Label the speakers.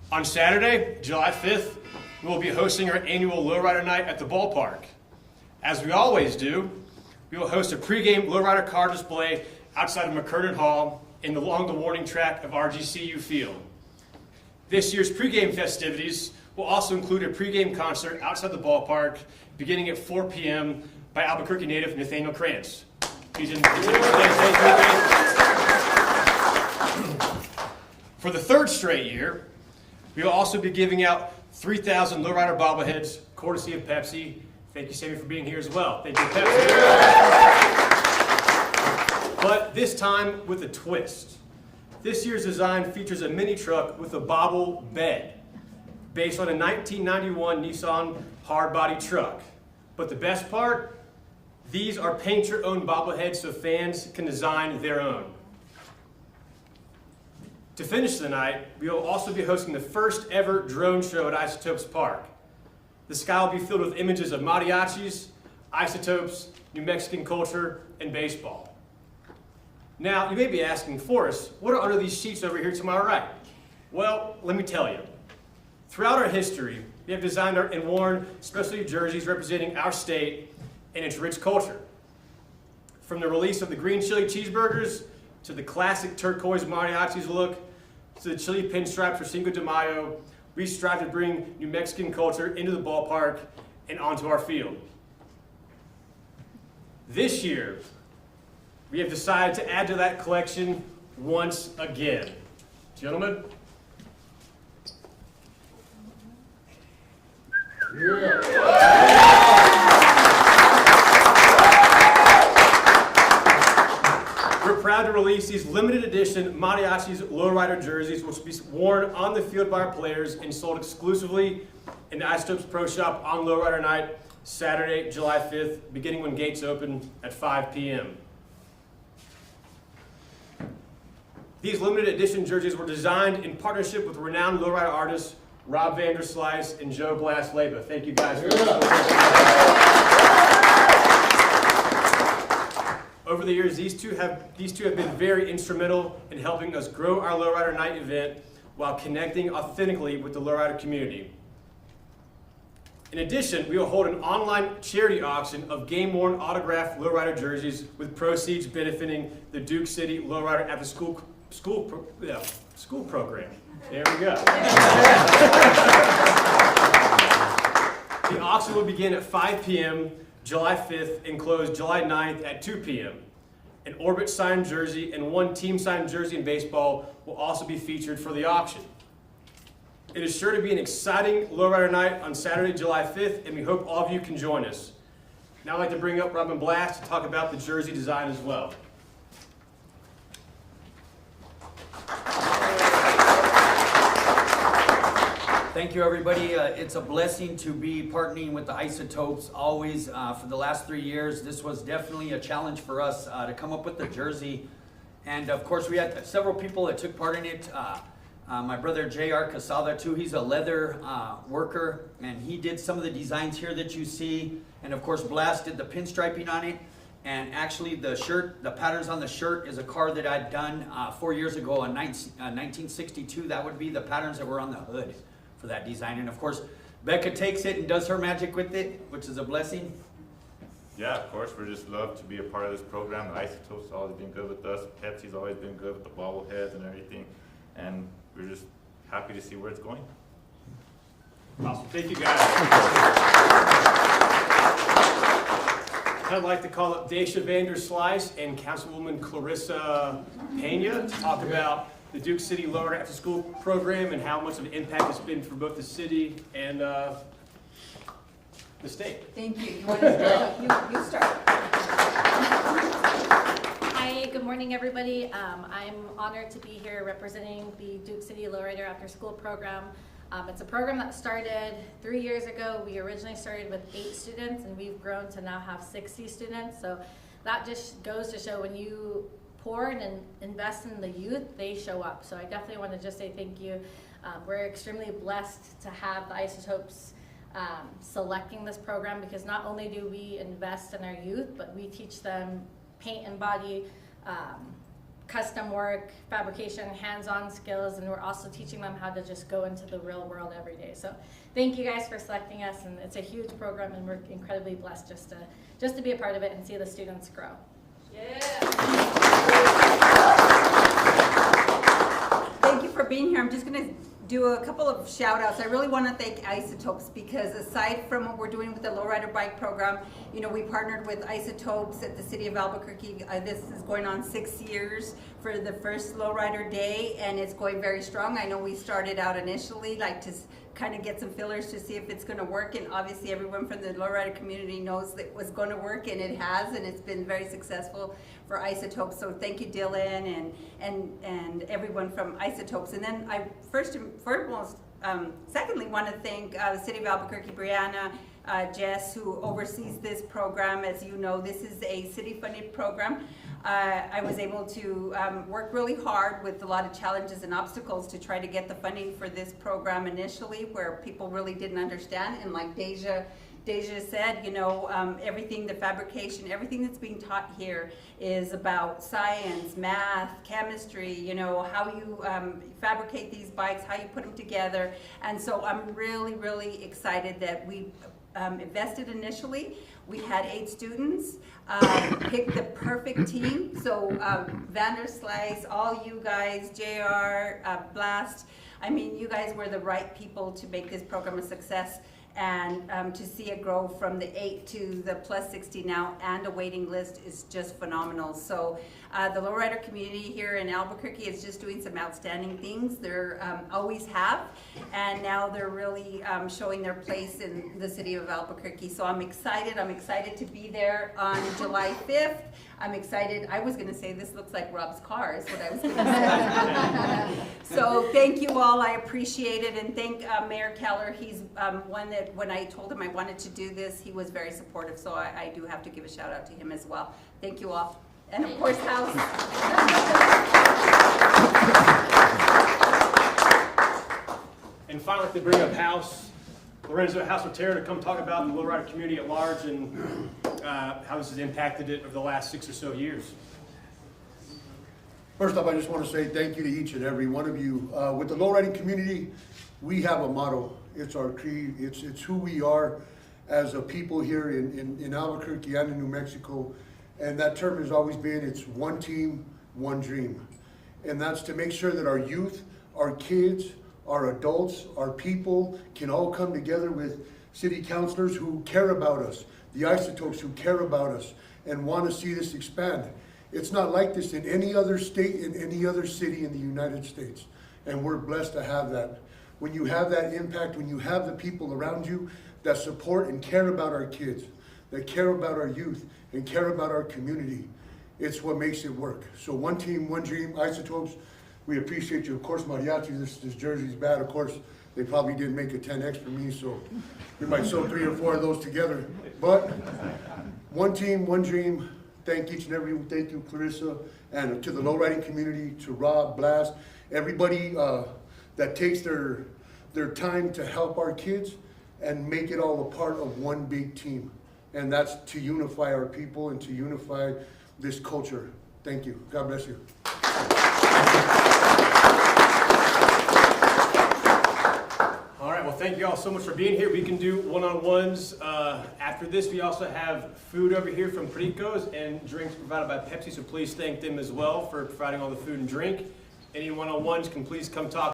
Speaker 1: On Saturday, July 5th, we will be hosting our annual Lowrider Night at the ballpark. As we always do, we will host a pregame Lowrider car display outside of McCurtain Hall and along the warning track of RGCU Field. This year's pregame festivities will also include a pregame concert outside the ballpark beginning at 4 p.m. by Albuquerque native Nathaniel Krantz. For the third straight year, we will also be giving out 3,000 Lowrider bobbleheads, courtesy of Pepsi. Thank you, Sammy, for being here as well. Thank you, Pepsi. But this time with a twist. This year's design features a mini truck with a bobble bed, based on a 1991 Nissan hardbody truck. But the best part, these are paint your own bobbleheads so fans can design their own. To finish the night, we will also be hosting the first ever drone show at Isotopes Park. The sky will be filled with images of mariachis, isotopes, New Mexican culture, and baseball. Now, you may be asking, Forrest, what are under these sheets over here to my right? Well, let me tell you. Throughout our history, we have designed and worn specialty jerseys representing our state and its rich culture. From the release of the green chili cheeseburgers, to the classic turquoise mariachis look, to the chili pinstripes for Cinco de Mayo, we strive to bring New Mexican culture into the ballpark and onto our field. This year, we have decided to add to that collection once again. Gentlemen. We're proud to release these limited edition Mariachis Lowrider jerseys, which will be worn on the field by our players and sold exclusively in the Isotopes Pro Shop on Lowrider Night, Saturday, July 5th, beginning when gates open at 5 p.m. These limited edition jerseys were designed in partnership with renowned lowrider artists Rob Vanderslice and Joe Blas-Leba. Thank you guys for Over the years, these two have been very instrumental in helping us grow our Lowrider Night event while connecting authentically with the lowrider community. In addition, we will hold an online charity auction of game-worn autographed lowrider jerseys with proceeds benefiting the Duke City Lowrider After School program. There we go. The auction will begin at 5 p.m. July 5th and close July 9th at 2 p.m. An Orbit signed jersey and one team signed jersey in baseball will also be featured for the auction. It is sure to be an exciting Lowrider Night on Saturday, July 5th, and we hope all of you can join us. Now I'd like to bring up Robin Blast to talk about the jersey design as well.
Speaker 2: Thank you, everybody. It's a blessing to be partnering with the Isotopes always. For the last 3 years, this was definitely a challenge for us to come up with the jersey. And of course, we had several people that took part in it. My brother J.R. Casada, too, he's a leather worker, and he did some of the designs here that you see. And of course, Blast did the pinstriping on it. And actually, the shirt, the patterns on the shirt is a car that I'd done 4 years ago in 1962. That would be the patterns that were on the hood for that design. And of course, Becca takes it and does her magic with it, which is a blessing.
Speaker 3: Yeah, of course, we're just love to be a part of this program. The Isotopes always been good with us. Pepsi's always been good with the bobbleheads and everything. And we're just happy to see where it's going.
Speaker 1: Awesome. Thank you, guys. I'd like to call up Daisha Vanderslice and Councilwoman Clarissa Pena to talk about the Duke City Lowrider After School program and how much of an impact it's been for both the city and the state.
Speaker 4: Thank you. You want to start? You start.
Speaker 5: Hi, good morning, everybody. I'm honored to be here representing the Duke City Lowrider After School program. It's a program that started 3 years ago. We originally started with 8 students, and we've grown to now have 60 students. So that just goes to show when you pour and invest in the youth, they show up. So I definitely want to just say thank you. We're extremely blessed to have the Isotopes selecting this program, because not only do we invest in our youth, but we teach them paint and body custom work, fabrication, hands-on skills, and we're also teaching them how to just go into the real world every day. So thank you guys for selecting us, and it's a huge program, and we're incredibly blessed just to be a part of it and see the students grow.
Speaker 4: Thank you for being here. I'm just going to do a couple of shout outs. I really want to thank Isotopes, because aside from what we're doing with the Lowrider bike program, you know, we partnered with Isotopes at the city of Albuquerque. This is going on 6 years for the first Lowrider Day, and it's going very strong. I know we started out initially like to kind of get some fillers to see if it's going to work, and obviously everyone from the Lowrider community knows that it was going to work, and it has, and it's been very successful for Isotopes. So thank you, Dylan, and everyone from Isotopes. And then I secondly want to thank the city of Albuquerque, Brianna, Jess, who oversees this program. As you know, this is a city-funded program. I was able to work really hard with a lot of challenges and obstacles to try to get the funding for this program initially, where people really didn't understand. And like Deja said, you know, everything, the fabrication, everything that's being taught here is about science, math, chemistry, you know, how you fabricate these bikes, how you put them together. And so I'm really, really excited that we invested initially. We had 8 students, picked the perfect team. So Vanderslice, all you guys, JR, Blast, I mean, you guys were the right people to make this program a success, and to see it grow from the 8 to the plus 60 now and a waiting list is just phenomenal. So the Lowrider community here in Albuquerque is just doing some outstanding things. They're always have, and now they're really showing their place in the city of Albuquerque. So I'm excited to be there on July 5th. I'm excited. I was going to say this looks like Rob's car is what I was going to say. So thank you all. I appreciate it, and thank Mayor Keller. He's one that when I told him I wanted to do this, he was very supportive. So I do have to give a shout out to him as well. Thank you all. And of course, House.
Speaker 1: And finally, to bring up House, Lorenzo House Otero, to come talk about the Lowrider community at large and how this has impacted it over the last 6 or so years.
Speaker 6: First off, I just want to say thank you to each and every one of you. With the lowriding community, we have a motto. It's our creed. It's who we are as a people here in Albuquerque and in New Mexico. And that term has always been, it's one team, one dream. And that's to make sure that our youth, our kids, our adults, our people can all come together with city councilors who care about us, the Isotopes who care about us and want to see this expand. It's not like this in any other state, in any other city in the United States. And we're blessed to have that. When you have that impact, when you have the people around you that support and care about our kids, that care about our youth and care about our community, it's what makes it work. So one team, one dream, Isotopes, we appreciate you. Of course, Mariachis, this jersey's bad. Of course, they probably didn't make a 10X for me, so we might sew 3 or 4 of those together. But one team, one dream. Thank each and every, thank you, Clarissa, and to the lowriding community, to Rob, Blast, everybody that takes their time to help our kids and make it all a part of one big team. And that's to unify our people and to unify this culture. Thank you. God bless you.
Speaker 1: All right, well, thank you all so much for being here. We can do one-on-ones. After this, we also have food over here from Perico's and drinks provided by Pepsi, so please thank them as well for providing all the food and drink. Any one-on-ones can please come talk